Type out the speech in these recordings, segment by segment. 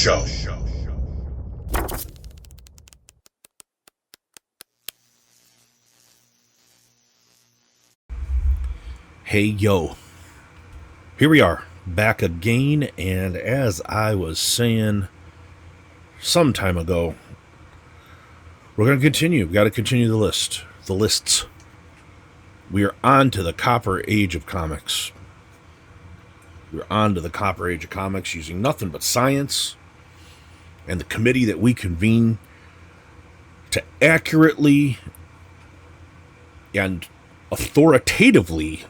Show. Hey, yo. Here we are, back again, and as I was saying some time ago, we're going to continue. We've got to continue the lists. We are on to the Copper Age of comics. We're on to the Copper Age of comics using nothing but science and the committee that we convene to accurately and authoritatively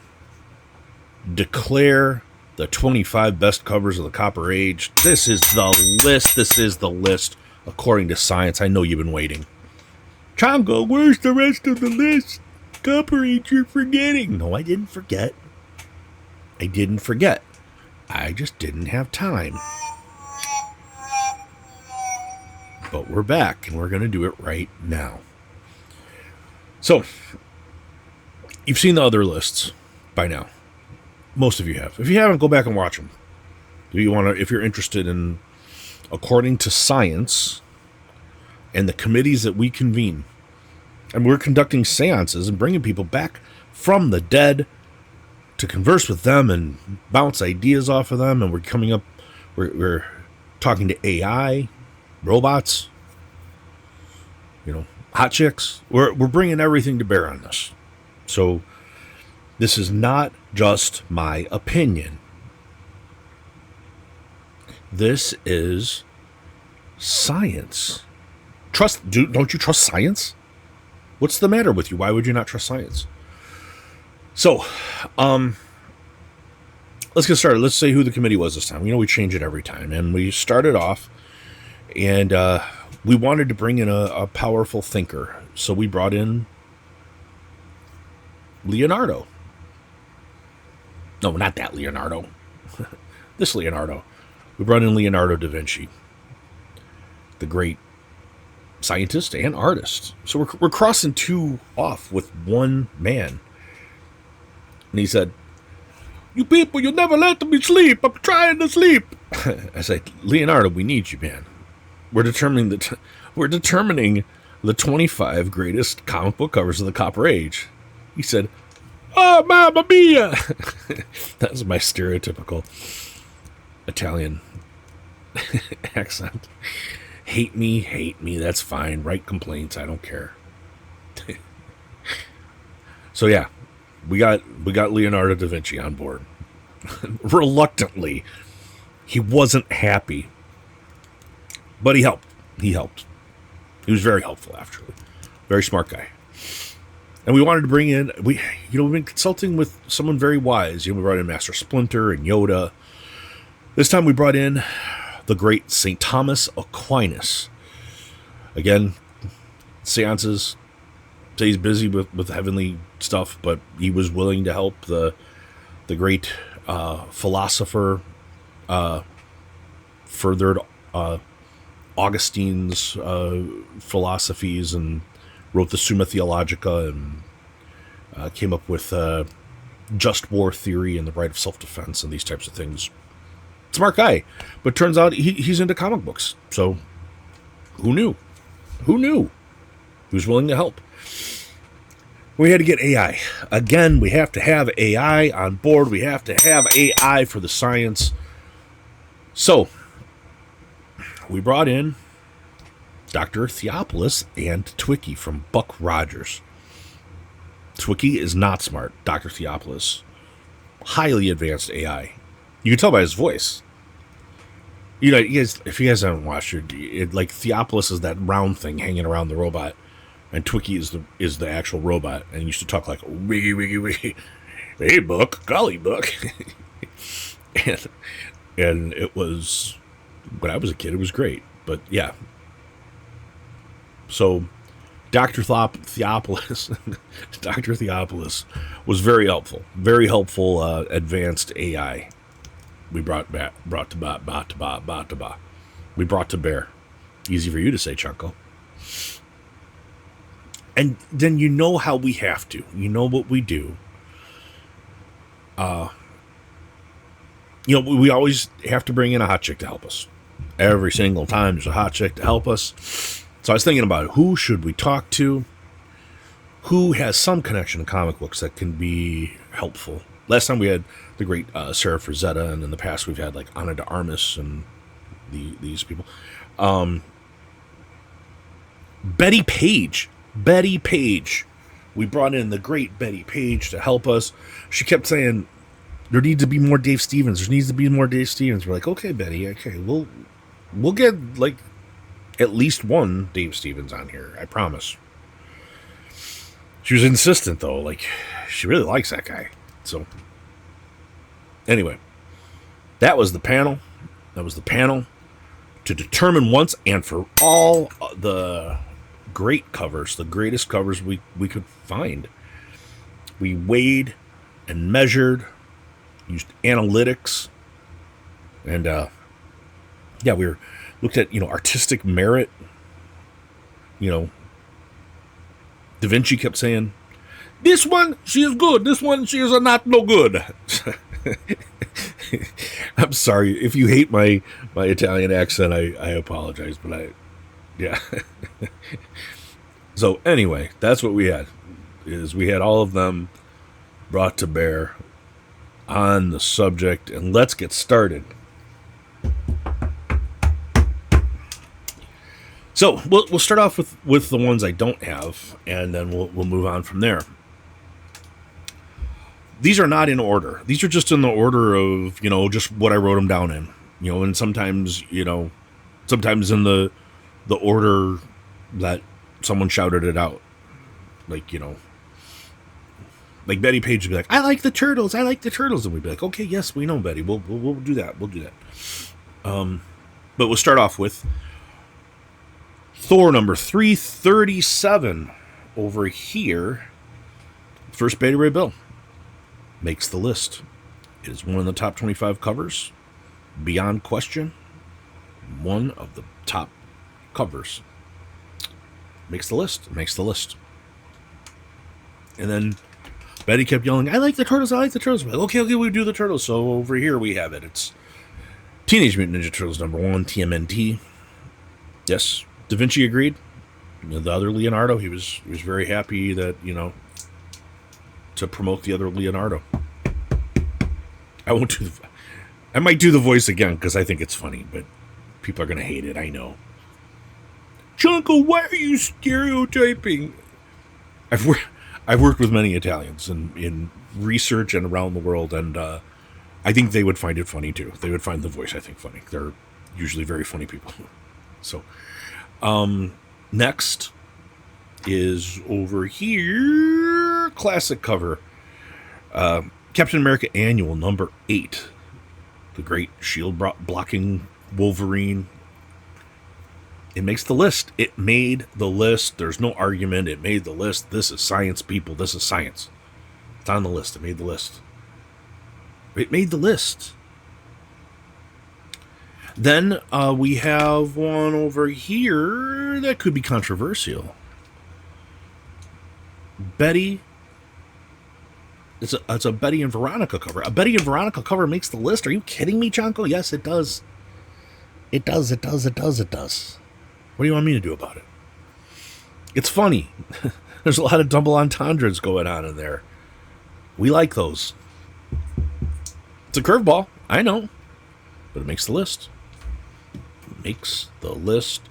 declare the 25 best covers of the Copper Age. This is the list according to science. I know you've been waiting. Chonko, where's the rest of the list? Copper Age, you're forgetting. No, I didn't forget. I just didn't have time. But we're back, and we're going to do it right now. So, you've seen the other lists by now. Most of you have. If you haven't, go back and watch them. If you're interested in, according to science and the committees that we convene, and we're conducting seances and bringing people back from the dead to converse with them and bounce ideas off of them, and we're talking to AI, robots, hot chicks. We're bringing everything to bear on this. So this is not just my opinion. This is science. Don't you trust science? What's the matter with you? Why would you not trust science? So, let's get started. Let's say who the committee was this time. We change it every time. And we started off, and we wanted to bring in a powerful thinker. So we brought in Leonardo. No, not that Leonardo. This Leonardo. We brought in Leonardo da Vinci, the great scientist and artist. So we're crossing two off with one man. And he said, "You people, you never let me sleep. I'm trying to sleep." I said, "Leonardo, we need you, man. We're determining the 25 greatest comic book covers of the Copper Age." He said, "Oh, mamma mia!" That's my stereotypical Italian accent. Hate me, that's fine. Write complaints, I don't care. So yeah, we got Leonardo da Vinci on board. Reluctantly. He wasn't happy. But he helped. He was very helpful, actually. Very smart guy. And we wanted to bring in, we've been consulting with someone very wise. We brought in Master Splinter and Yoda. This time we brought in the great St. Thomas Aquinas. Again, seances. Say he's busy with heavenly stuff, but he was willing to help the great philosopher, furthered Augustine's philosophies and wrote the Summa Theologica and came up with just war theory and the right of self-defense and these types of things. Smart guy. But turns out he's into comic books. So who knew? He was willing to help. We had to get AI. Again, we have to have AI on board. We have to have AI for the science. So we brought in Dr. Theopolis and Twiki from Buck Rogers. Twiki is not smart. Dr. Theopolis, highly advanced AI. You can tell by his voice. You guys, if you guys haven't watched it, like Theopolis is that round thing hanging around the robot, and Twiki is the actual robot, and he used to talk like wiggy wiggy wiggy. Hey, Buck, golly, Buck. and it was, when I was a kid, it was great. But yeah. So Dr. Theopolis was very helpful, advanced AI. We brought to bear. Easy for you to say, Chonko. And then you know how we have to. You know what we do. We always have to bring in a hot chick to help us. Every single time there's a hot chick to help us. So I was thinking about it. Who should we talk to? Who has some connection to comic books that can be helpful? Last time we had the great Sarah Frazetta, and in the past we've had like Ana de Armas and these people. Betty Page. Betty Page. We brought in the great Betty Page to help us. She kept saying, there needs to be more Dave Stevens. There needs to be more Dave Stevens. We're like, okay, Betty, okay, we'll get like at least one Dave Stevens on here. I promise. She was insistent though. Like, she really likes that guy. So anyway, that was the panel. That was the panel to determine once and for all the great covers, the greatest covers we could find. We weighed and measured, used analytics, and we looked at artistic merit. Da Vinci kept saying, "This one she is good. This one she is not no good." I'm sorry if you hate my Italian accent. I apologize, but yeah. So anyway, that's what we had. We had all of them brought to bear on the subject, and let's get started. So we'll start off with the ones I don't have, and then we'll move on from there. These are not in order. These are just in the order of just what I wrote them down in. And sometimes sometimes in the order that someone shouted it out, like like Betty Page would be like, "I like the turtles. I like the turtles," and we'd be like, "Okay, yes, we know, Betty. We'll do that. We'll do that." But we'll start off with Thor number 337 over here. First Beta Ray Bill makes the list. It is one of the top 25 covers, beyond question. One of the top covers. Makes the list. Makes the list. And then Betty kept yelling, "I like the turtles. I like the turtles." We're like, okay, we do the turtles. So over here we have it. It's Teenage Mutant Ninja Turtles number 1, TMNT. Yes, Da Vinci agreed. The other Leonardo, he was very happy that to promote the other Leonardo. I might do the voice again because I think it's funny, but people are gonna hate it. I know. Chonko, why are you stereotyping? I've worked with many Italians in research and around the world, and I think they would find it funny too. They would find the voice, I think, funny. They're usually very funny people. So, next is over here, classic cover, Captain America Annual number 8, the great shield blocking Wolverine. It makes the list. It made the list. There's no argument. It made the list. This is science, people. This is science. It's on the list. It made the list. It made the list. Then we have one over here that could be controversial. Betty. It's a Betty and Veronica cover. A Betty and Veronica cover makes the list. Are you kidding me, Chonko? Yes, it does. It does. What do you want me to do about it? It's funny. There's a lot of double entendres going on in there. We like those. It's a curveball, I know, but it makes the list. It makes the list,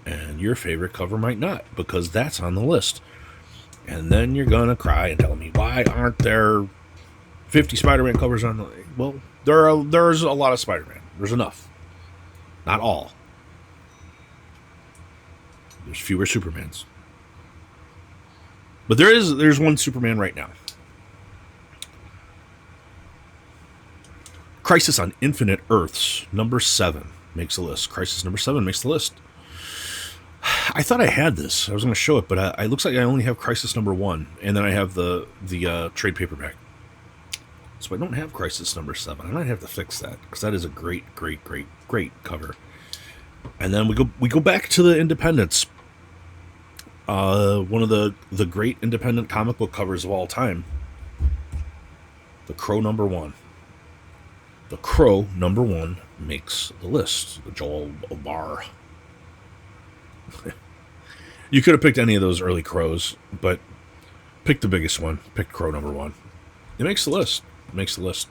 and your favorite cover might not, because that's on the list. And then you're gonna cry and tell me, why aren't there 50 Spider-Man covers on the... Well, there's a lot of Spider-Man. There's enough. Not all. There's fewer Supermans. But there's one Superman right now. Crisis on Infinite Earths, number 7, makes the list. Crisis number 7 makes the list. I thought I had this. I was going to show it, but it looks like I only have Crisis number 1, and then I have the trade paperback. So I don't have Crisis number 7. I might have to fix that, because that is a great cover. And then we go back to the Independents. One of the great independent comic book covers of all time. The Crow number 1. The Crow #1 makes the list. The Joel Obar. You could have picked any of those early Crows, but pick the biggest one. Pick Crow #1. It makes the list. It makes the list.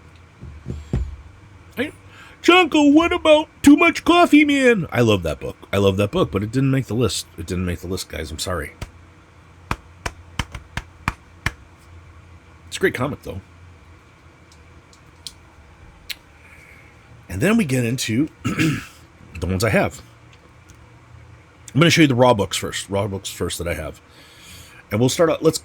Hey, Chonko, what about Too Much Coffee Man? I love that book. I love that book, but it didn't make the list. It didn't make the list, guys. I'm sorry. It's a great comic, though. And then we get into the ones I have. I'm going to show you the raw books first. Raw books first that I have. And we'll start out. Let's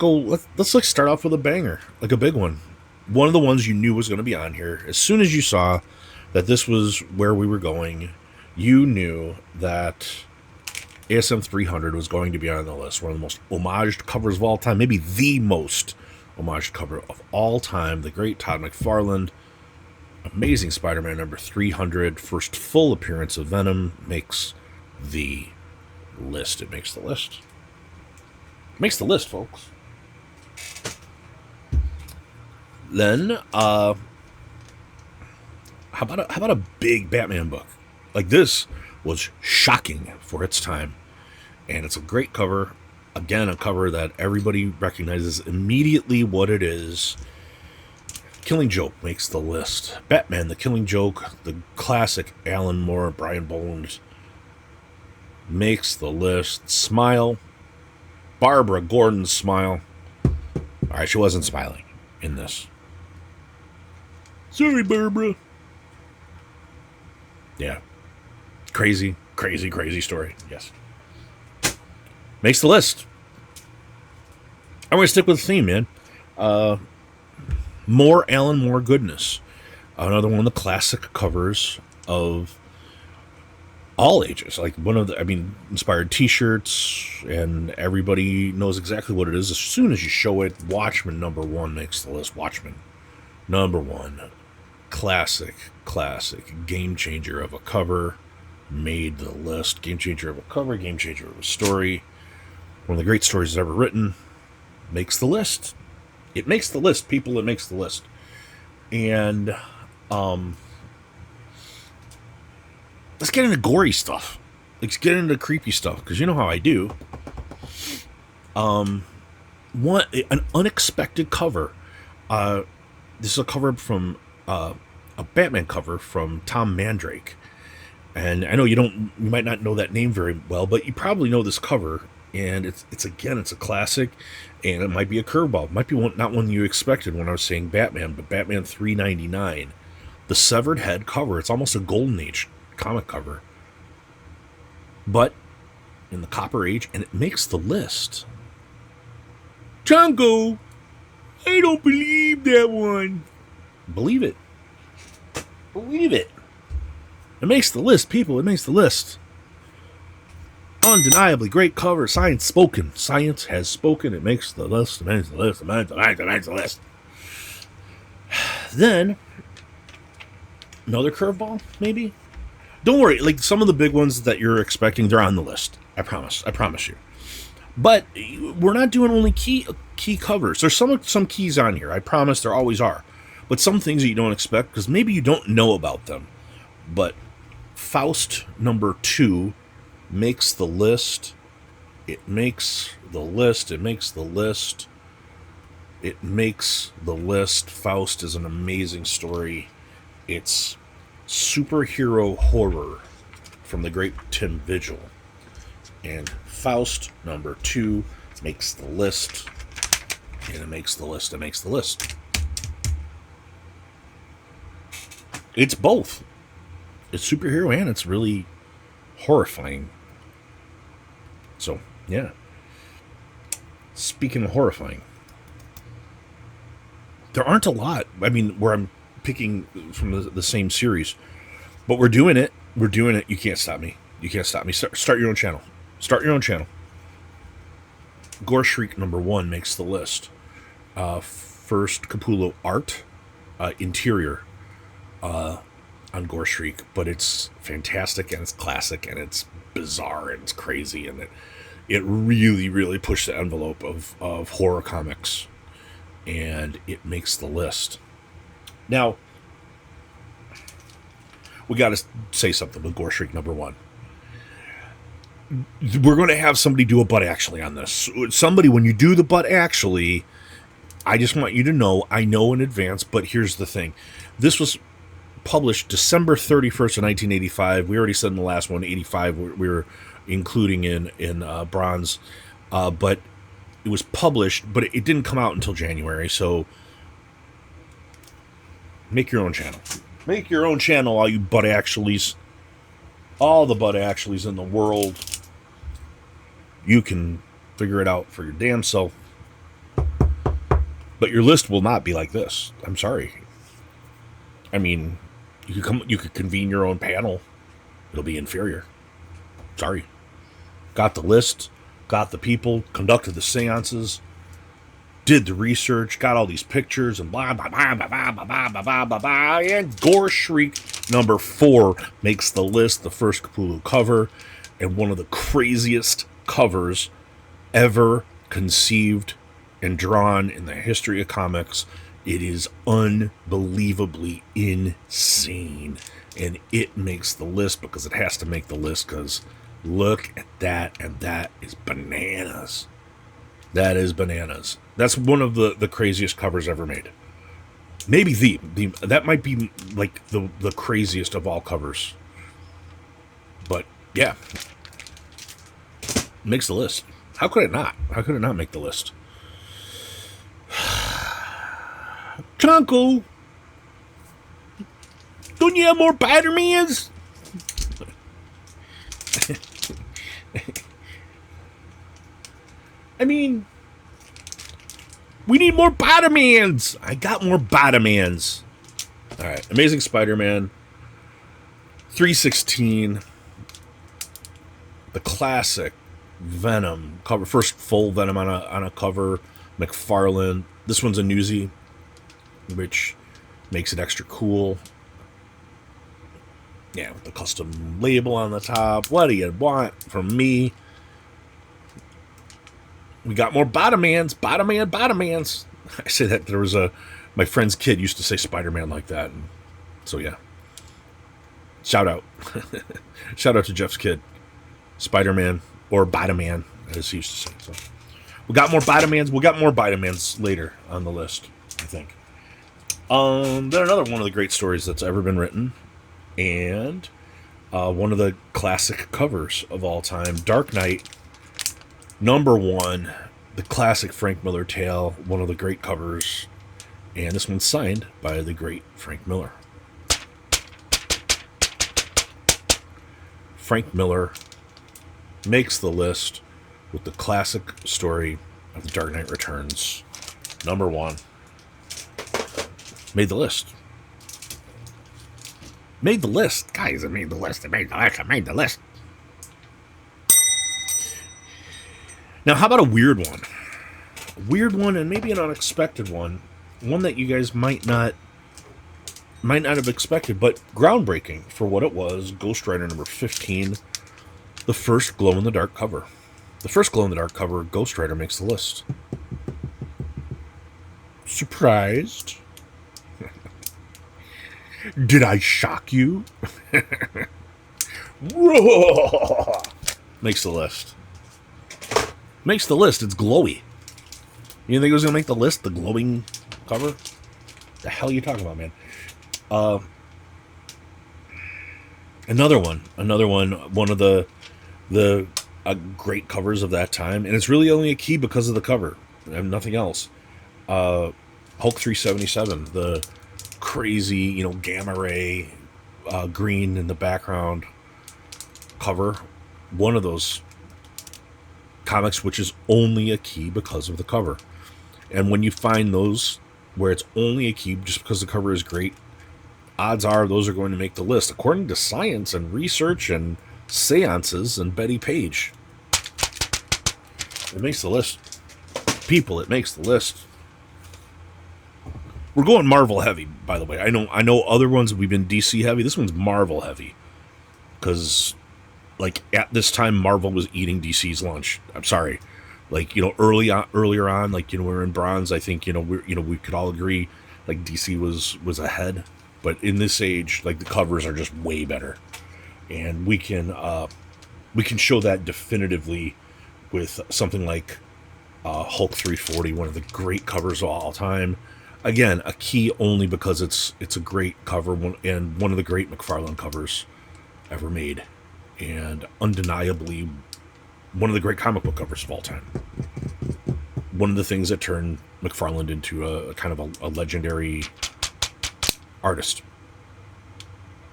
like start off with a banger, like a big one. One of the ones you knew was going to be on here. As soon as you saw that this was where we were going, you knew that ASM 300 was going to be on the list. One of the most homaged covers of all time, maybe the most homaged cover of all time. The great Todd McFarlane, Amazing Spider-Man number 300, first full appearance of Venom, makes the list. It makes the list. It makes the list, folks. Then, how about a big Batman book? Like this was shocking for its time, and it's a great cover. Again, a cover that everybody recognizes immediately what it is. Killing Joke makes the list. Batman, The Killing Joke, the classic Alan Moore, Brian Boland, makes the list. Smile. Barbara Gordon's smile. All right, she wasn't smiling in this. Sorry, Barbara. Yeah. Crazy, crazy, crazy story. Yes. Makes the list. I'm going to stick with the theme, man. More Alan Moore goodness. Another one of the classic covers of all ages. Like one of the, inspired t-shirts, and everybody knows exactly what it is as soon as you show it. Watchmen #1 makes the list. Watchmen #1. Classic, game changer of a cover, made the list. Game changer of a cover, game changer of a story. One of the great stories ever written, makes the list. It makes the list, people. It makes the list. And let's get into gory stuff. Let's get into creepy stuff, because you know how I do. An unexpected cover. This is a cover from a Batman cover from Tom Mandrake, and I know you might not know that name very well, but you probably know this cover. And it's a classic, and it might be a curveball. It might be not one you expected when I was saying Batman, but Batman 399, the severed head cover. It's almost a Golden Age comic cover, but in the Copper Age, and it makes the list. Chonko, I don't believe that one. Believe it. Believe it. It makes the list, people. It makes the list. Undeniably great cover. Science spoken. Science has spoken. It makes the list. It makes the list. It makes the list. Then, another curveball, maybe? Don't worry. Like, some of the big ones that you're expecting, they're on the list. I promise. I promise you. But we're not doing only key covers. There's some keys on here. I promise there always are. But some things that you don't expect, because maybe you don't know about them. But Faust #2 makes the list. It makes the list. It makes the list. It makes the list. Faust is an amazing story. It's superhero horror from the great Tim Vigil. And Faust #2 makes the list. And it makes the list. It makes the list. It's both. It's superhero and it's really horrifying. So, yeah. Speaking of horrifying, there aren't a lot. Where I'm picking from the same series, but we're doing it. We're doing it. You can't stop me. You can't stop me. Start your own channel. Start your own channel. Gore Shriek #1 makes the list. First Capullo art, interior, on Gore Shriek, but it's fantastic and it's classic and it's bizarre and it's crazy, and it really, really pushed the envelope of horror comics, and it makes the list. Now, we got to say something with Gore Shriek #1. We're going to have somebody do a butt actually on this. Somebody, when you do the butt actually, I just want you to know, I know in advance, but here's the thing. This was published December 31st of 1985. We already said in the last one, 85, we were including in bronze. But it was published, but it didn't come out until January, so make your own channel. Make your own channel, all you butt actuallys. All the butt actuallys in the world. You can figure it out for your damn self. But your list will not be like this. I'm sorry. I mean, you could convene your own panel. It'll be inferior. Sorry. Got the list, got the people, conducted the seances, did the research, got all these pictures, and blah, blah, blah, blah, blah, blah, blah, blah, blah, blah, blah. And Gore Shriek #4 makes the list, the first Cthulhu cover, and one of the craziest covers ever conceived and drawn in the history of comics. It is unbelievably insane, and it makes the list because it has to make the list, because look at that, and that is bananas. That is bananas. That's one of the craziest covers ever made. Maybe that might be like the craziest of all covers. But yeah, makes the list. How could it not? How could it not make the list? Chonko, don't you have more Spider-Mans? I mean, we need more Spider-Mans. I got more Spider-Mans. All right, Amazing Spider-Man 316, the classic Venom cover, first full Venom on a cover. McFarlane. This one's a newsie, which makes it extra cool. Yeah, with the custom label on the top. What do you want from me? We got more Bottomans. Bottomans. I say that there was my friend's kid used to say Spider-Man like that. And so yeah. Shout out. Shout out to Jeff's kid. Spider-Man, or Bottoman, as he used to say. So we got more Bottomans. We'll got more Bottomans later on the list, I think. Then another one of the great stories that's ever been written, and one of the classic covers of all time, Dark Knight #1, the classic Frank Miller tale, one of the great covers, and this one's signed by the great Frank Miller. Frank Miller makes the list with the classic story of The Dark Knight Returns, #1. Made the list. Made the list. Guys, it made the list. It made the list. It made the list. Now, how about a weird one? A weird one, and maybe an unexpected one. One that you guys might not have expected, but groundbreaking for what it was. Ghost Rider #15, the first glow-in-the-dark cover. The first glow-in-the-dark cover, Ghost Rider, makes the list. Surprised? Did I shock you? Makes the list. Makes the list. It's glowy. You think it was going to make the list? The glowing cover? The hell are you talking about, man? Another one. One of the great covers of that time. And it's really only a key because of the cover and nothing else. Hulk 377, the crazy, gamma ray, green in the background cover. One of those comics which is only a key because of the cover. And when you find those where it's only a key just because the cover is great, odds are those are going to make the list, according to science and research and seances and Betty Page. It makes the list. People, it makes the list. We're going Marvel heavy, by the way. I know other ones we've been DC heavy. This one's Marvel heavy. Because, at this time, Marvel was eating DC's lunch. I'm sorry. Earlier on, we were in bronze, I think, we could all agree, DC was ahead. But in this age, like, the covers are just way better, and we can show that definitively with something like Hulk 340, one of the great covers of all time. Again, a key only because it's a great cover, and one of the great McFarlane covers ever made, and undeniably one of the great comic book covers of all time. One of the things that turned McFarlane into a kind of a legendary artist.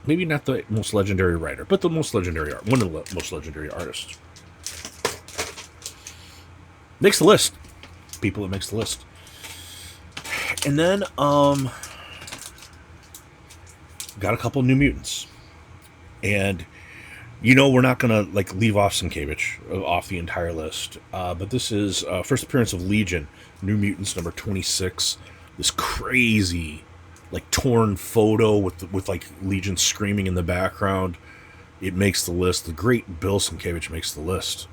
Maybe not the most legendary writer, but the most legendary one of the most legendary artists. Makes the list. People, it makes the list. And then got a couple New Mutants. And we're not gonna like leave off Sienkiewicz off the entire list. But this is first appearance of Legion, New Mutants number 26. This crazy, like, torn photo with like Legion screaming in the background. It makes the list. The great Bill Sienkiewicz makes the list.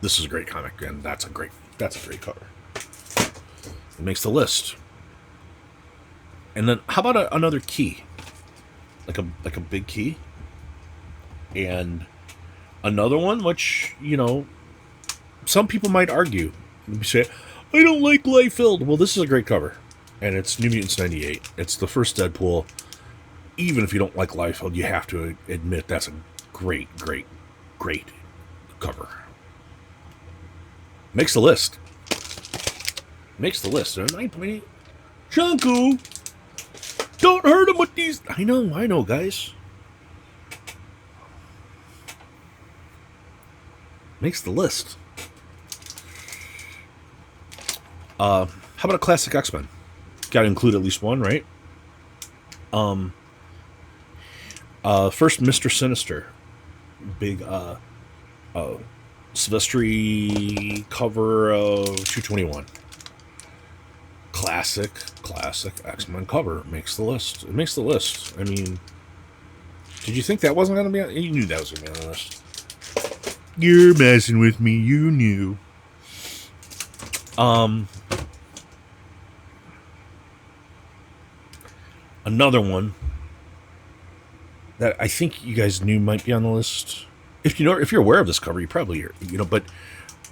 This is a great comic, and that's a great cover. It makes the list. And then how about another key, like a big key, and another one which some people might argue. Maybe say, I don't like Liefeld. Well, this is a great cover, and it's New Mutants 98. It's the first Deadpool. Even if you don't like Liefeld, you have to admit that's a great cover. Makes the list. Makes the list. 9.8. Chonko! Don't hurt him with these. I know, guys. Makes the list. How about a classic X-Men? Got to include at least one, right? First, Mr. Sinister. Big, Silvestri cover of 221. Classic X-Men cover. Makes the list. It makes the list. I mean, did you think that wasn't going to be on? You knew that was going to be on the list. You're messing with me. You knew. Another one that I think you guys knew might be on the list. If you're aware of this cover, you probably are, but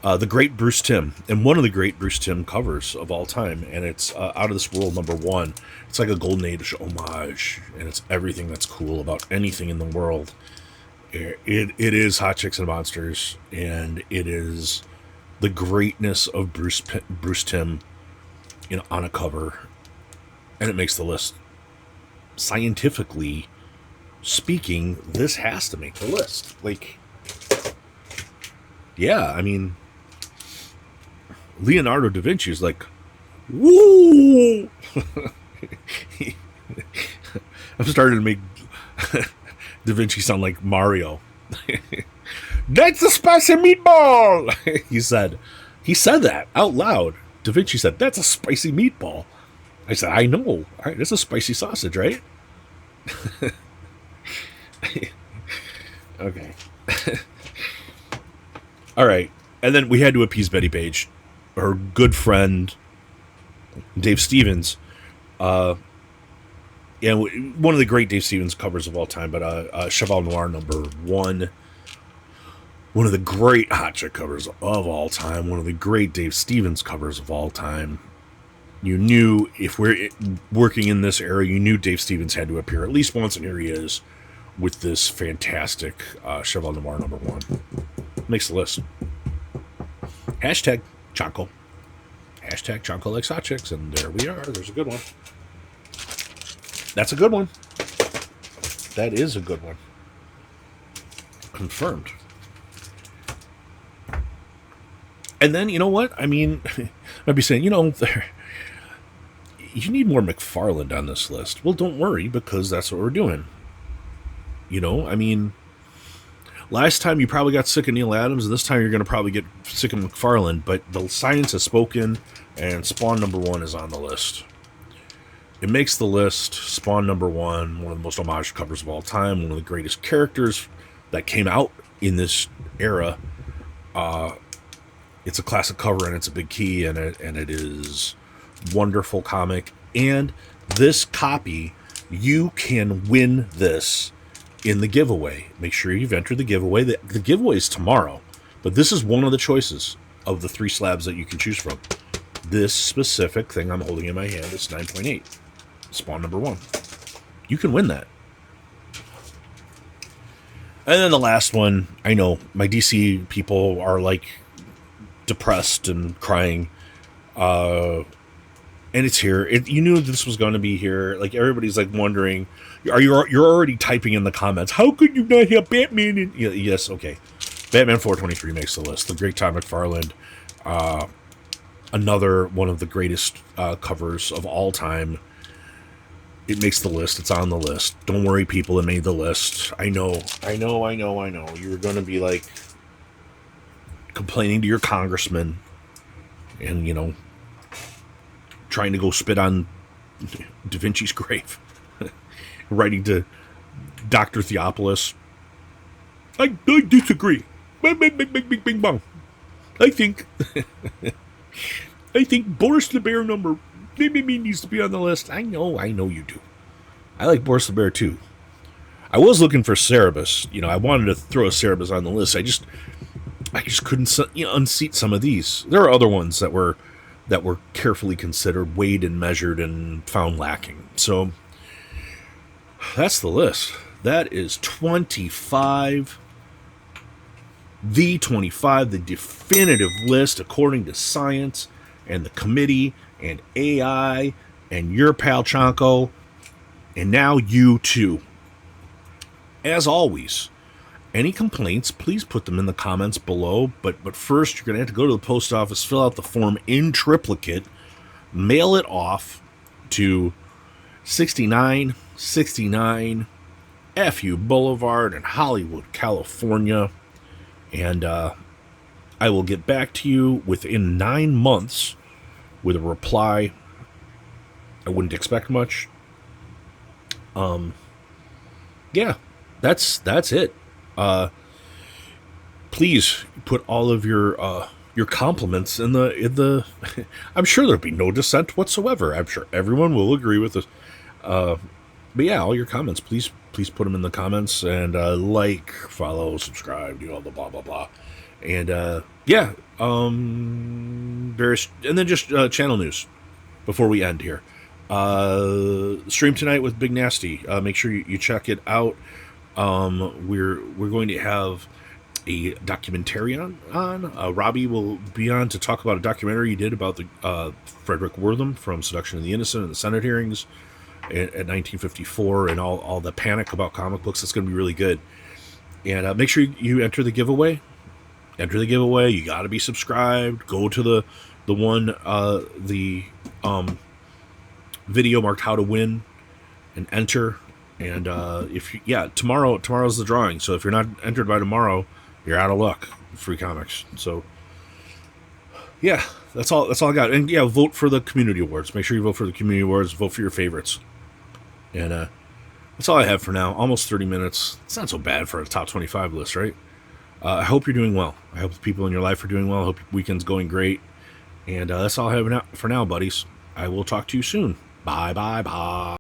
the great Bruce Timm, and one of the great Bruce Timm covers of all time, and it's Out of This World #1. It's like a Golden Age homage, and it's everything that's cool about anything in the world. It is Hot Chicks and Monsters, and it is the greatness of Bruce Timm, on a cover, and it makes the list. Scientifically speaking, this has to make the list. Like, yeah, I mean, Leonardo da Vinci is like, woo! I'm starting to make Da Vinci sound like Mario. That's a spicy meatball! He said that out loud. Da Vinci said, that's a spicy meatball. I said, I know. All right, that's a spicy sausage, right? Okay. All right. And then we had to appease Betty Page. Her good friend, Dave Stevens. One of the great Dave Stevens covers of all time, but Cheval Noir #1. One of the great Hot Chick covers of all time. One of the great Dave Stevens covers of all time. You knew, if we're working in this era, you knew Dave Stevens had to appear at least once, and here he is with this fantastic Cheval Noir #1. Makes the list. Hashtag Chonko. Hashtag Chonko likes hot chicks, and there we are. There's a good one. That's a good one. That is a good one. Confirmed. And then, you know what? I mean, I'd be saying, you need more McFarlane on this list. Well, don't worry, because that's what we're doing. I mean, last time you probably got sick of Neil Adams, and this time you're going to probably get sick of McFarlane, but the science has spoken, and Spawn #1 is on the list. It makes the list. Spawn #1, one of the most homage covers of all time, one of the greatest characters that came out in this era. It's a classic cover, and it's a big key, and it is wonderful comic. And this copy, you can win this in the giveaway. Make sure you've entered the giveaway. The giveaway is tomorrow, but this is one of the choices of the 3 slabs that you can choose from. This specific thing I'm holding in my hand is 9.8, spawn number 1. You can win that. And then the last one, I know my DC people are like depressed and crying. And it's here. You knew this was going to be here. Like, everybody's like wondering, you're already typing in the comments, how could you not have Batman in? Yes, okay. Batman 423 makes the list. The great Todd McFarlane, another one of the greatest covers of all time. It makes the list. It's on the list. Don't worry, people, it made the list. I know. You were going to be like complaining to your congressman and, trying to go spit on Da Vinci's grave. Writing to Dr. Theopolis. I disagree. Bing, bing, bing, bing, bing, bong. I think Boris the Bear number needs to be on the list. I know you do. I like Boris the Bear too. I was looking for Cerebus. I wanted to throw a Cerebus on the list. I just couldn't unseat some of these. There are other ones that were carefully considered, weighed and measured, and found lacking. So that's the list. That is 25. The 25, the definitive list according to science and the committee and AI and your pal Chonko, and now you too. As always, any complaints, please put them in the comments below. But first, you're going to have to go to the post office, fill out the form in triplicate, mail it off to 6969 FU Boulevard in Hollywood, California. And I will get back to you within 9 months with a reply. I wouldn't expect much. Yeah, that's it. Please put all of your compliments in the I'm sure there'll be no dissent whatsoever. I'm sure everyone will agree with this. But yeah, all your comments, please put them in the comments, and like, follow, subscribe, do all the blah blah blah. And yeah, various, and then just channel news before we end here. Stream tonight with Big Nasty. Make sure you check it out. We're going to have a documentarian on. Robbie will be on to talk about a documentary he did about the Frederick Wortham from Seduction of the Innocent and the Senate hearings at 1954 and all the panic about comic books. It's going to be really good. And make sure you enter the giveaway. Enter the giveaway. You got to be subscribed. Go to the video marked how to win and enter. And tomorrow's the drawing. So if you're not entered by tomorrow, you're out of luck. Free comics. So yeah, that's all I got. And yeah, vote for the community awards. Make sure you vote for the community awards. Vote for your favorites. And that's all I have for now. Almost 30 minutes. It's not so bad for a top 25 list, right? I hope you're doing well. I hope the people in your life are doing well. I hope your weekend's going great. And that's all I have for now, buddies. I will talk to you soon. Bye, bye, bye.